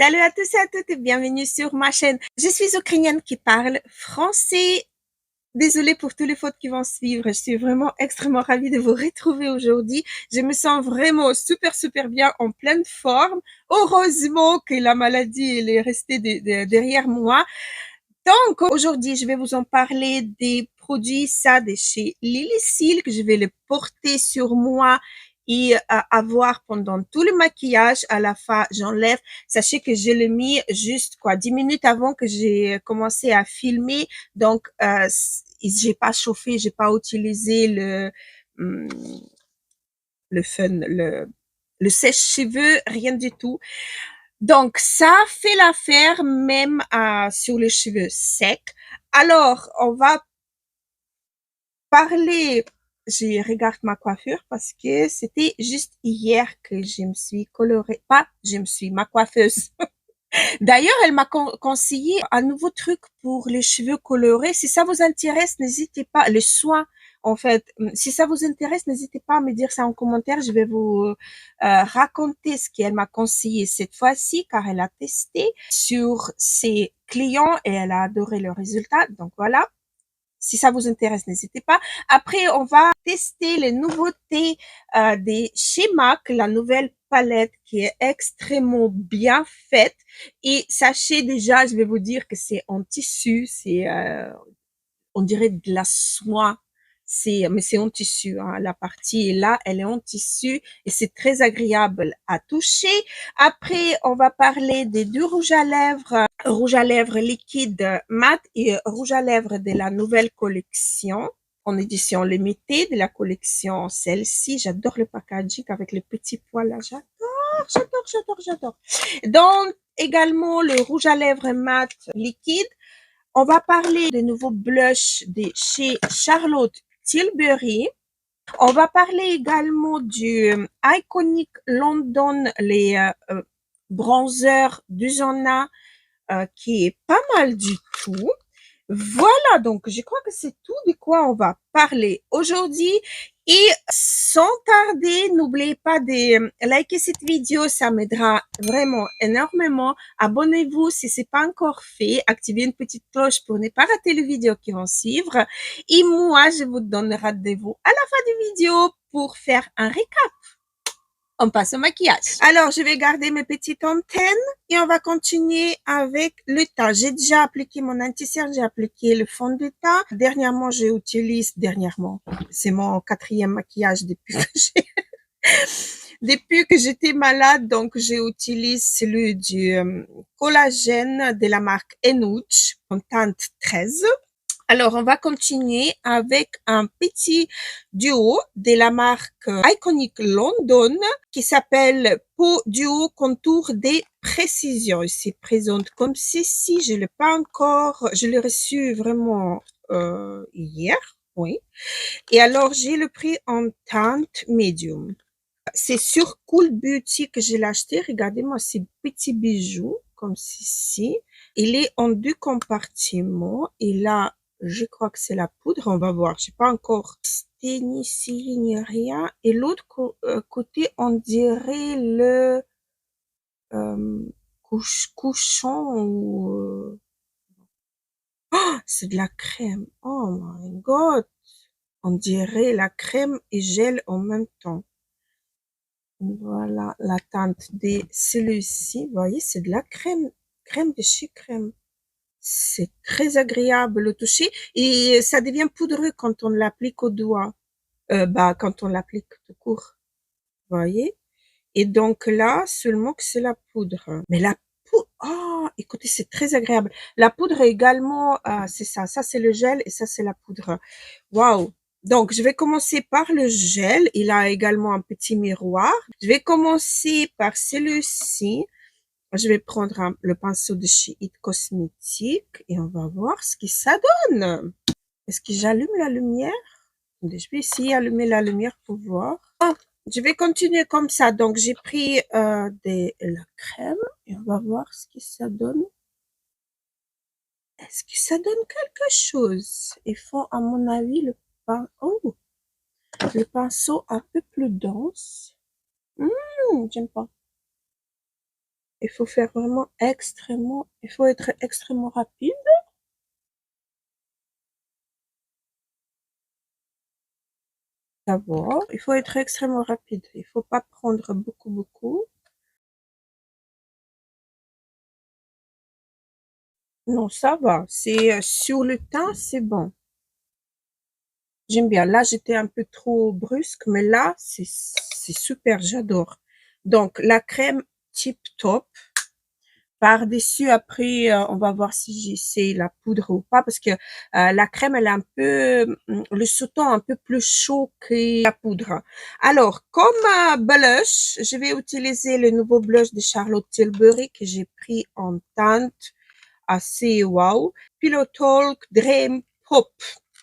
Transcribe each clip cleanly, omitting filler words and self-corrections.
Salut à tous et à toutes et bienvenue sur ma chaîne. Je suis ukrainienne qui parle français. Désolée pour toutes les fautes qui vont suivre. Je suis vraiment extrêmement ravie de vous retrouver aujourd'hui. Je me sens vraiment super bien, en pleine forme. Heureusement que la maladie elle est restée derrière moi. Donc aujourd'hui, je vais vous en parler des produits ça de chez Lily Silk. Je vais les porter sur moi et avoir pendant tout le maquillage. À la fin, j'enlève. Sachez que je l'ai mis juste 10 minutes avant que j'ai commencé à filmer. Donc j'ai pas chauffé, j'ai pas utilisé hum, le fun, le sèche-cheveux, rien du tout. Donc, ça fait l'affaire même sur les cheveux secs. Alors, on va parler, je regarde ma coiffure parce que c'était juste hier que je me suis colorée, pas, je me suis, ma coiffeuse. D'ailleurs, elle m'a conseillé un nouveau truc pour les cheveux colorés. Si ça vous intéresse, n'hésitez pas. Les soins, en fait, si ça vous intéresse, n'hésitez pas à me dire ça en commentaire. Je vais vous raconter ce qu'elle m'a conseillé cette fois-ci, car elle a testé sur ses clients et elle a adoré le résultat. Donc voilà. Si ça vous intéresse, n'hésitez pas. Après, on va tester les nouveautés des chez MAC, la nouvelle palette qui est extrêmement bien faite. Et sachez déjà, je vais vous dire que c'est en tissu, c'est on dirait de la soie. Mais c'est en tissu, hein. La partie est là, elle est en tissu et c'est très agréable à toucher. Après, on va parler des deux rouge à lèvres liquide mat et rouge à lèvres de la nouvelle collection en édition limitée de la collection celle-ci. J'adore le packaging avec les petits poils là. J'adore. Donc, également le rouge à lèvres mat liquide. On va parler des nouveaux blushs de chez Charlotte Tilbury. On va parler également du Iconic London, les bronzers du Zona, qui est pas mal du tout. Voilà, donc je crois que c'est tout de quoi on va parler aujourd'hui. Et sans tarder, n'oubliez pas de liker cette vidéo, ça m'aidera vraiment énormément. Abonnez-vous si c'est pas encore fait, activez une petite cloche pour ne pas rater les vidéos qui vont suivre. Et moi, je vous donne rendez-vous à la fin du vidéo pour faire un récap. On passe au maquillage. Alors, je vais garder mes petites antennes et on va continuer avec le teint. J'ai déjà appliqué mon anti-cerne, j'ai appliqué le fond de teint. Dernièrement, c'est mon 4e maquillage depuis que j'étais malade. Donc, j'utilise celui du collagène de la marque Enuch en teinte 13. Alors, on va continuer avec un petit duo de la marque Iconic London qui s'appelle Peau Duo Contour des Précisions. Il se présente comme ceci. Je l'ai pas encore, je l'ai reçu vraiment hier, oui. Et alors, j'ai le prix en teinte medium. C'est sur Cool Beauty que je l'ai acheté. Regardez-moi ces petits bijoux comme ceci. Il est en 2 compartiments. Et là, je crois que c'est la poudre. On va voir. J'ai pas encore testé ni ici ni rien. Et l'autre côté, on dirait le couchon ou c'est de la crème. Oh my god. On dirait la crème et gel en même temps. Voilà la teinte de celui-ci. Vous voyez, c'est de la crème de chez crème. C'est très agréable au toucher et ça devient poudreux quand on l'applique au doigt. Quand on l'applique tout court. Vous voyez? Et donc là, seulement que c'est la poudre. Mais la poudre, oh, écoutez, c'est très agréable. La poudre également, c'est ça. Ça, c'est le gel et ça, c'est la poudre. Waouh! Donc, je vais commencer par le gel. Il a également un petit miroir. Je vais commencer par celui-ci. Je vais prendre le pinceau de chez It Cosmetics et on va voir ce que ça donne. Est-ce que j'allume la lumière? Attendez, je vais essayer d'allumer la lumière pour voir. Ah, je vais continuer comme ça. Donc, j'ai pris de la crème et on va voir ce que ça donne. Est-ce que ça donne quelque chose? Il faut, à mon avis, le pinceau un peu plus dense. J'aime pas. Il faut faire vraiment il faut être extrêmement rapide. D'abord, il faut être extrêmement rapide. Il faut pas prendre beaucoup. Non, ça va. C'est sur le teint, c'est bon. J'aime bien. Là, j'étais un peu trop brusque, mais là, c'est super. J'adore. Donc, la crème tip top. Par-dessus, après, on va voir si j'essaie la poudre ou pas, parce que la crème, elle est un peu, le sauton un peu plus chaud que la poudre. Alors, comme blush, je vais utiliser le nouveau blush de Charlotte Tilbury que j'ai pris en teinte assez wow. Pillow Talk Dream Pop.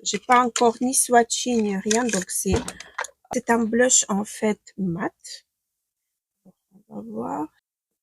J'ai pas encore ni swatché ni rien, donc c'est un blush en fait mat. On va voir.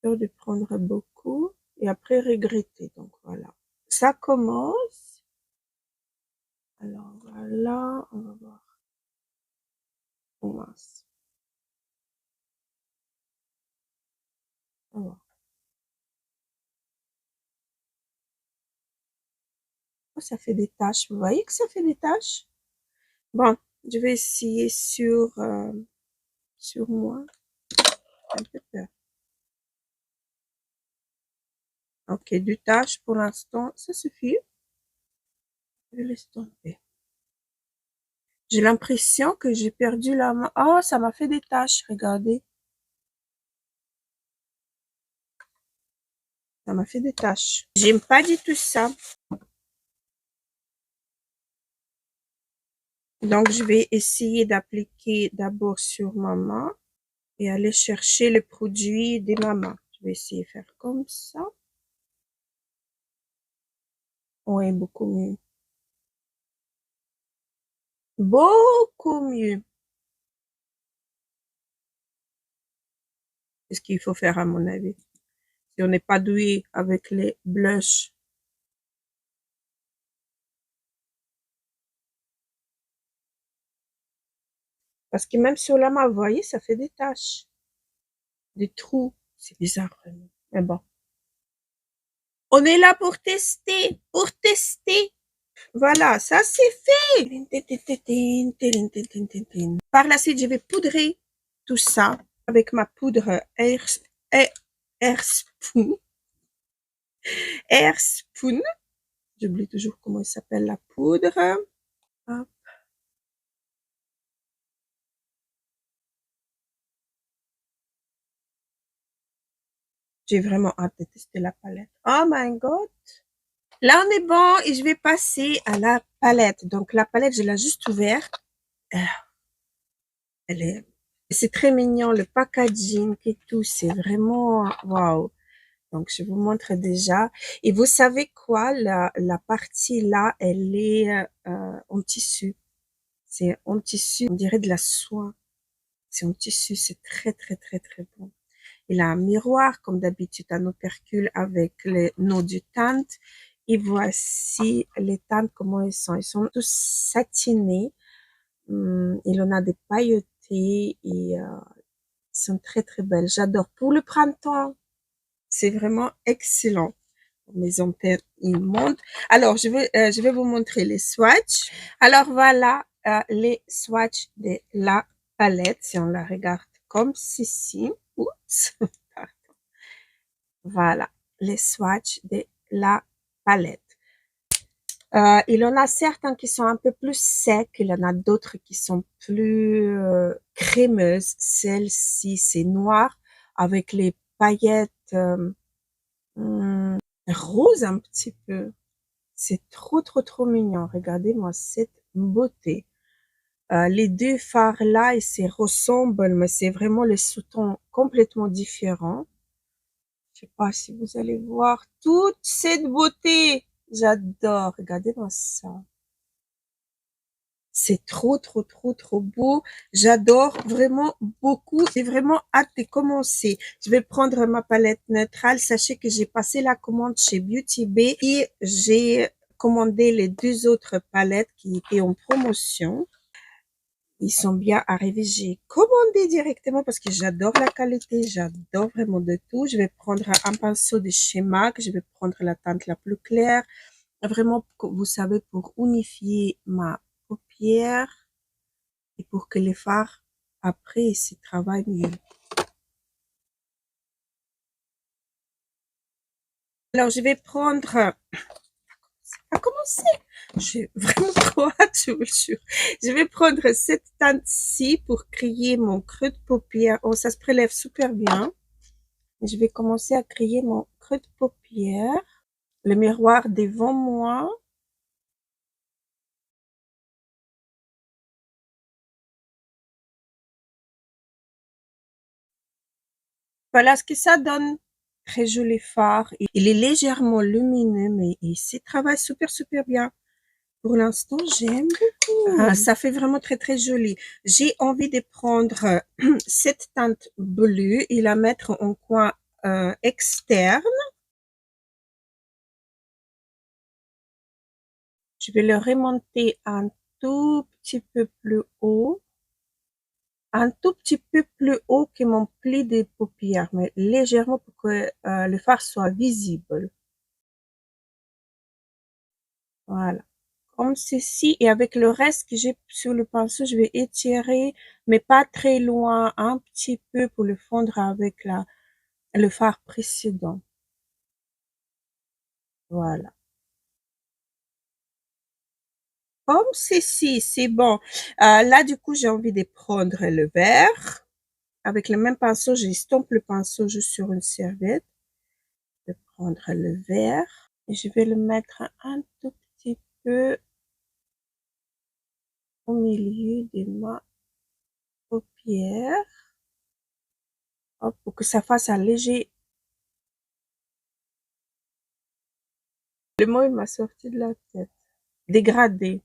Peur de prendre beaucoup et après regretter. Donc voilà. Ça commence. Alors voilà, on va voir. Oh mince. On va voir. Oh, ça fait des taches. Vous voyez que ça fait des taches? Bon, je vais essayer sur moi. Un peu peur. Ok, deux taches pour l'instant, ça suffit. Je laisse tomber. J'ai l'impression que j'ai perdu la main. Oh, ça m'a fait des taches, regardez. Ça m'a fait des taches. J'aime pas du tout ça. Donc, je vais essayer d'appliquer d'abord sur ma main et aller chercher le produit de ma main. Je vais essayer de faire comme ça. Oui, beaucoup mieux. Beaucoup mieux. C'est ce qu'il faut faire à mon avis. Si on n'est pas doué avec les blushs. Parce que même sur la main, vous voyez, ça fait des taches, des trous. C'est bizarre, vraiment. Mais bon. On est là pour tester, pour tester. Voilà, ça c'est fait. Par la suite, je vais poudrer tout ça avec ma poudre Air Spoon. Air Spoon. J'oublie toujours comment il s'appelle la poudre. Hop. J'ai vraiment hâte de tester la palette. Oh my god. Là, on est bon et je vais passer à la palette. Donc, la palette, je l'ai juste ouverte. Elle est, c'est très mignon, le packaging et tout. C'est vraiment, waouh. Donc, je vous montre déjà. Et vous savez quoi? La partie là, elle est en tissu. C'est en tissu, on dirait de la soie. C'est en tissu, c'est très bon. Il a un miroir, comme d'habitude, un opercule avec les noms du teinte. Et voici les teintes, comment ils sont. Ils sont tous satinés. Il en a des pailletés et ils sont très belles. J'adore. Pour le printemps, c'est vraiment excellent. Mes antennes immondes. Alors, je vais vous montrer les swatchs. Alors, voilà les swatchs de la palette. Si on la regarde comme ceci. Oups. Voilà, les swatchs de la palette. Il y en a certains qui sont un peu plus secs, il y en a d'autres qui sont plus crémeuses. Celle-ci, c'est noir avec les paillettes roses un petit peu. C'est trop mignon. Regardez-moi cette beauté. Les deux fards là, ils se ressemblent, mais c'est vraiment les sous-tons complètement différents. Je sais pas si vous allez voir toute cette beauté. J'adore. Regardez-moi ça. C'est trop beau. J'adore vraiment beaucoup. J'ai vraiment hâte de commencer. Je vais prendre ma palette neutrale. Sachez que j'ai passé la commande chez Beauty Bay et j'ai commandé les deux autres palettes qui étaient en promotion. Ils sont bien arrivés. J'ai commandé directement parce que j'adore la qualité, j'adore vraiment de tout. Je vais prendre un pinceau de chez MAC, je vais prendre la teinte la plus claire. Vraiment, vous savez, pour unifier ma paupière et pour que les fards, après, se travaillent mieux. Alors, je vais prendre à commencer. J'ai vraiment trop hâte, je vous le jure. Je vais prendre cette teinte-ci pour créer mon creux de paupière. Oh, ça se prélève super bien. Je vais commencer à créer mon creux de paupière. Le miroir devant moi. Voilà ce que ça donne. Très joli fard. Il est légèrement lumineux, mais il se travaille super, super bien. Pour l'instant, j'aime beaucoup. Ça fait vraiment très, très joli. J'ai envie de prendre cette teinte bleue et la mettre en coin externe. Je vais le remonter un tout petit peu plus haut. Un tout petit peu plus haut que mon pli des paupières, mais légèrement pour que le fard soit visible. Voilà. Comme ceci, et avec le reste que j'ai sur le pinceau, je vais étirer, mais pas très loin, un petit peu pour le fondre avec le fard précédent. Voilà. Comme ceci, c'est bon. Là, du coup, j'ai envie de prendre le vert. Avec le même pinceau, j'estompe le pinceau juste sur une serviette. Je vais prendre le vert et je vais le mettre un tout petit peu au milieu de ma paupière. Hop, pour que ça fasse un léger. Le mot, il m'a sorti de la tête. Dégradé.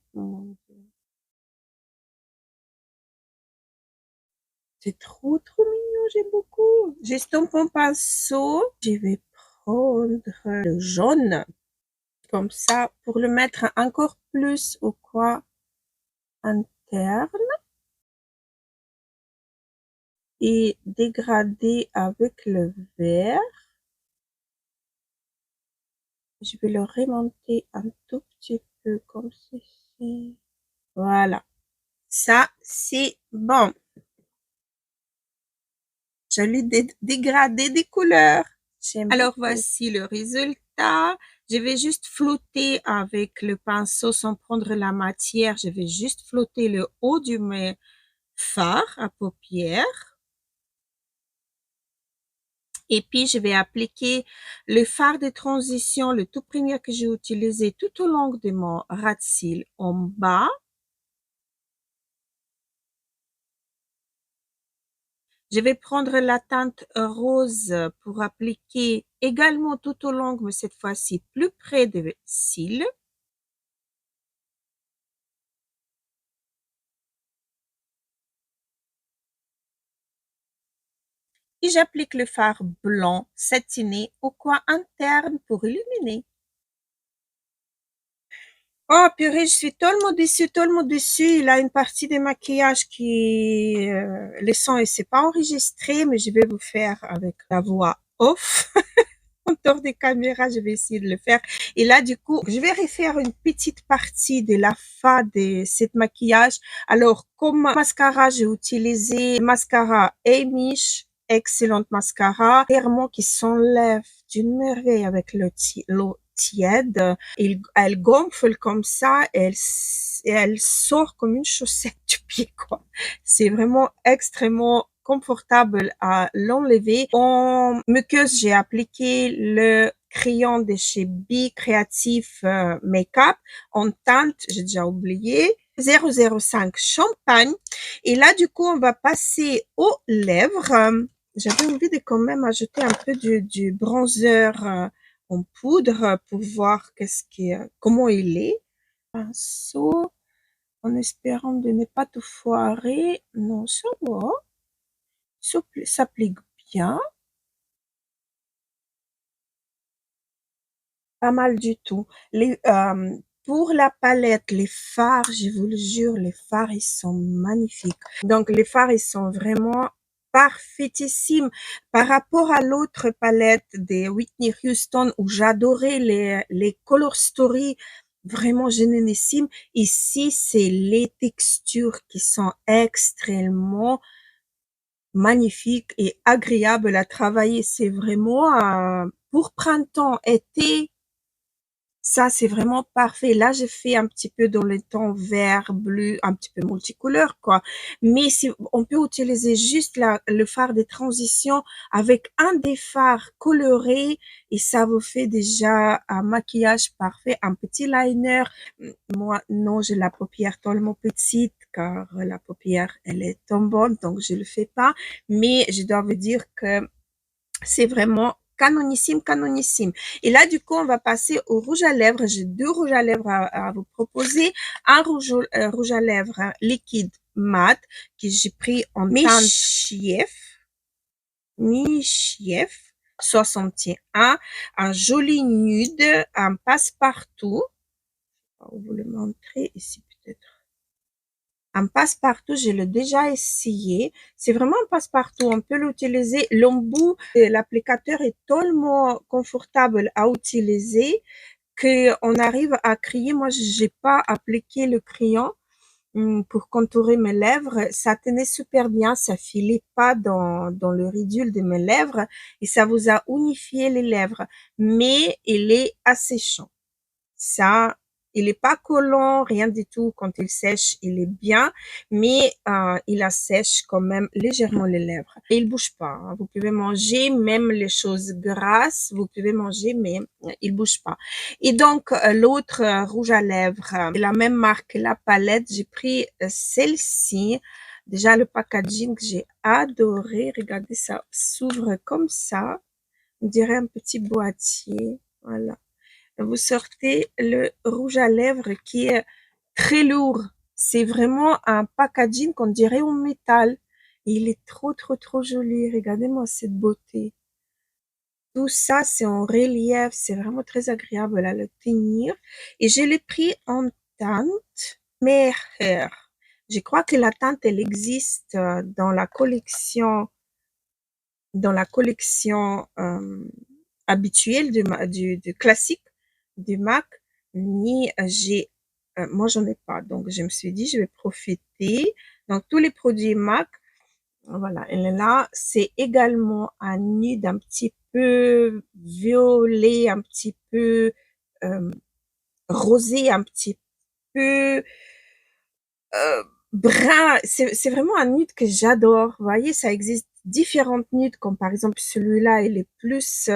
C'est trop, trop mignon, j'aime beaucoup. J'estompe mon pinceau. Je vais prendre le jaune. Comme ça, pour le mettre encore plus au coin interne. Et dégrader avec le vert. Je vais le remonter un tout petit peu comme ceci. Voilà. Ça, c'est bon. Joli dégradé des couleurs. Alors, voici le résultat. Je vais juste flotter avec le pinceau sans prendre la matière. Je vais juste flotter le haut du mes fard à paupières. Et puis, je vais appliquer le fard de transition, le tout premier que j'ai utilisé tout au long de mon ras de cils en bas. Je vais prendre la teinte rose pour appliquer également tout au long, mais cette fois-ci plus près des cils. Et j'applique le fard blanc satiné au coin interne pour illuminer. Oh purée, je suis tellement déçue, tellement déçue. Il a une partie des maquillages qui, le son ne s'est pas enregistré, mais je vais vous faire avec la voix off. En dehors des caméras, je vais essayer de le faire. Et là, du coup, je vais refaire une petite partie de la fin de cet maquillage. Alors, comme mascara, j'ai utilisé mascara Amish, excellente mascara, clairement qui s'enlève d'une merveille avec l'eau tiède. Elle gonfle comme ça, et elle sort comme une chaussette du pied, quoi. C'est vraiment extrêmement confortable à l'enlever. En muqueuse, j'ai appliqué le crayon de chez Be Creative Makeup en teinte, j'ai déjà oublié, 005 champagne. Et là, du coup, on va passer aux lèvres. J'avais envie de quand même ajouter un peu du bronzer en poudre pour voir comment il est. Pinceau, en espérant de ne pas tout foirer. Non, ça va. S'applique bien. Pas mal du tout. Pour la palette, les fards, je vous le jure, les fards, ils sont magnifiques. Donc, les fards, ils sont vraiment parfaitissimes. Par rapport à l'autre palette des Whitney Houston où j'adorais les Color Story vraiment génialissimes, ici, c'est les textures qui sont extrêmement magnifiques et agréables à travailler. C'est vraiment pour printemps, été, ça, c'est vraiment parfait. Là, j'ai fait un petit peu dans le ton vert, bleu, un petit peu multicouleur, quoi. Mais si on peut utiliser juste le fard de transition avec un des fards colorés et ça vous fait déjà un maquillage parfait, un petit liner. Moi, non, j'ai la paupière tellement petite car la paupière, elle est tombante, donc je le fais pas. Mais je dois vous dire que c'est vraiment canonissime, canonissime. Et là, du coup, on va passer au rouge à lèvres. J'ai deux rouges à lèvres à vous proposer. Un rouge à lèvres liquide mat que j'ai pris en teinte mi-chief 61. Un joli nude, un passe-partout. On va vous le montrer ici peut-être. Un passe-partout, je l'ai déjà essayé. C'est vraiment un passe-partout. On peut l'utiliser. L'embout de l'applicateur est tellement confortable à utiliser qu'on arrive à crier. Moi, j'ai pas appliqué le crayon pour contourer mes lèvres. Ça tenait super bien. Ça filait pas dans le ridule de mes lèvres et ça vous a unifié les lèvres. Mais il est asséchant. Ça, il est pas collant, rien du tout. Quand il sèche, il est bien, mais il assèche quand même légèrement les lèvres. Et il bouge pas, hein. Vous pouvez manger même les choses grasses, vous pouvez manger, mais il bouge pas. Et donc, l'autre rouge à lèvres, de la même marque, la palette, j'ai pris celle-ci. Déjà, le packaging, j'ai adoré. Regardez, ça s'ouvre comme ça. On dirait un petit boîtier. Voilà. Vous sortez le rouge à lèvres qui est très lourd. C'est vraiment un packaging qu'on dirait en métal. Il est trop, trop, trop joli. Regardez-moi cette beauté. Tout ça, c'est en relief. C'est vraiment très agréable à le tenir. Et je l'ai pris en teinte Meher. Je crois que la teinte, elle existe dans la collection habituelle du classique du MAC, ni moi j'en ai pas, donc je me suis dit je vais profiter. Donc tous les produits MAC, voilà, elle est là. C'est également un nude un petit peu violet, un petit peu euh, rosé, un petit peu brun. C'est vraiment un nude que j'adore. Vous voyez, ça existe différentes nudes, comme par exemple celui-là, il est plus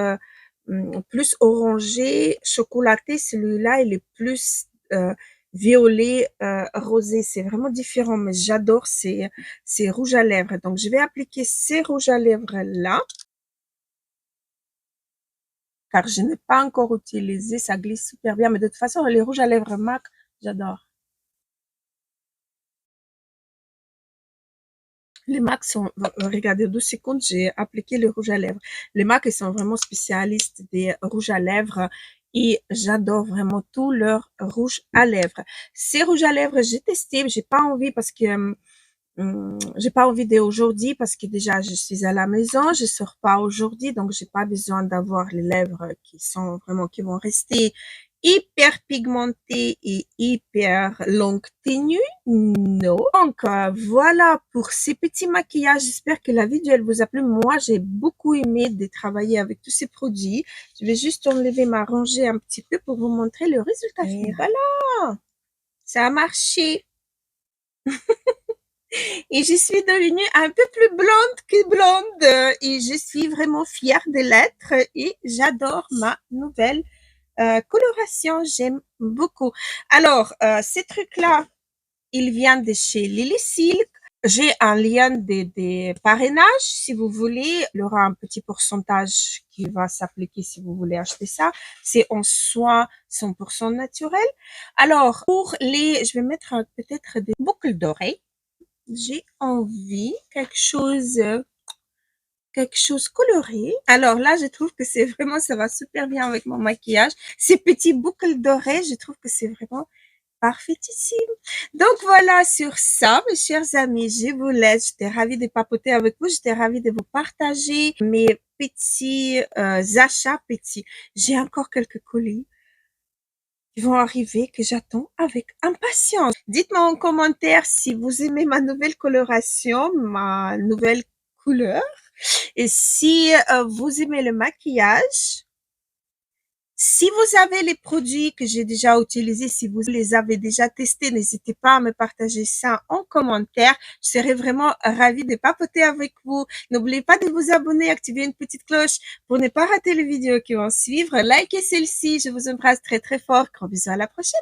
orangé, chocolaté. Celui-là, il est plus violet, rosé. C'est vraiment différent, mais j'adore ces rouges à lèvres. Donc, je vais appliquer ces rouges à lèvres-là, car je n'ai pas encore utilisé. Ça glisse super bien, mais de toute façon, les rouges à lèvres MAC, j'adore. Les MAC sont, regardez, 12 secondes, j'ai appliqué le rouge à lèvres. Les MAC, ils sont vraiment spécialistes des rouges à lèvres et j'adore vraiment tous leurs rouges à lèvres. Ces rouges à lèvres, j'ai testé, j'ai pas envie parce que j'ai pas envie d'aujourd'hui parce que déjà je suis à la maison, je sors pas aujourd'hui, donc j'ai pas besoin d'avoir les lèvres qui sont vraiment, qui vont rester hyper pigmentées et hyper longue tenue. Non. Donc voilà pour ces petits maquillages. J'espère que la vidéo elle vous a plu. Moi j'ai beaucoup aimé de travailler avec tous ces produits. Je vais juste enlever ma rangée un petit peu pour vous montrer le résultat final. Voilà, ça a marché. Et je suis devenue un peu plus blonde que blonde. Et je suis vraiment fière de l'être. Et j'adore ma nouvelle coloration. J'aime beaucoup. Alors, ces trucs-là, ils viennent de chez Lily Silk. J'ai un lien des parrainages. Si vous voulez, il y aura un petit pourcentage qui va s'appliquer si vous voulez acheter ça. C'est en soin 100% naturel. Alors, pour je vais mettre peut-être des boucles d'oreilles. J'ai envie quelque chose coloré. Alors là, je trouve que c'est vraiment, ça va super bien avec mon maquillage. Ces petits boucles dorées, je trouve que c'est vraiment parfaitissime. Donc voilà, sur ça, mes chers amis, je vous laisse. J'étais ravie de papoter avec vous. J'étais ravie de vous partager mes petits achats petits. J'ai encore quelques colis qui vont arriver que j'attends avec impatience. Dites-moi en commentaire si vous aimez ma nouvelle coloration, ma nouvelle couleur. Et si vous aimez le maquillage, si vous avez les produits que j'ai déjà utilisés, si vous les avez déjà testés, n'hésitez pas à me partager ça en commentaire. Je serai vraiment ravie de papoter avec vous. N'oubliez pas de vous abonner, activer une petite cloche pour ne pas rater les vidéos qui vont suivre. Likez celle-ci. Je vous embrasse très très fort. Gros bisous, à la prochaine.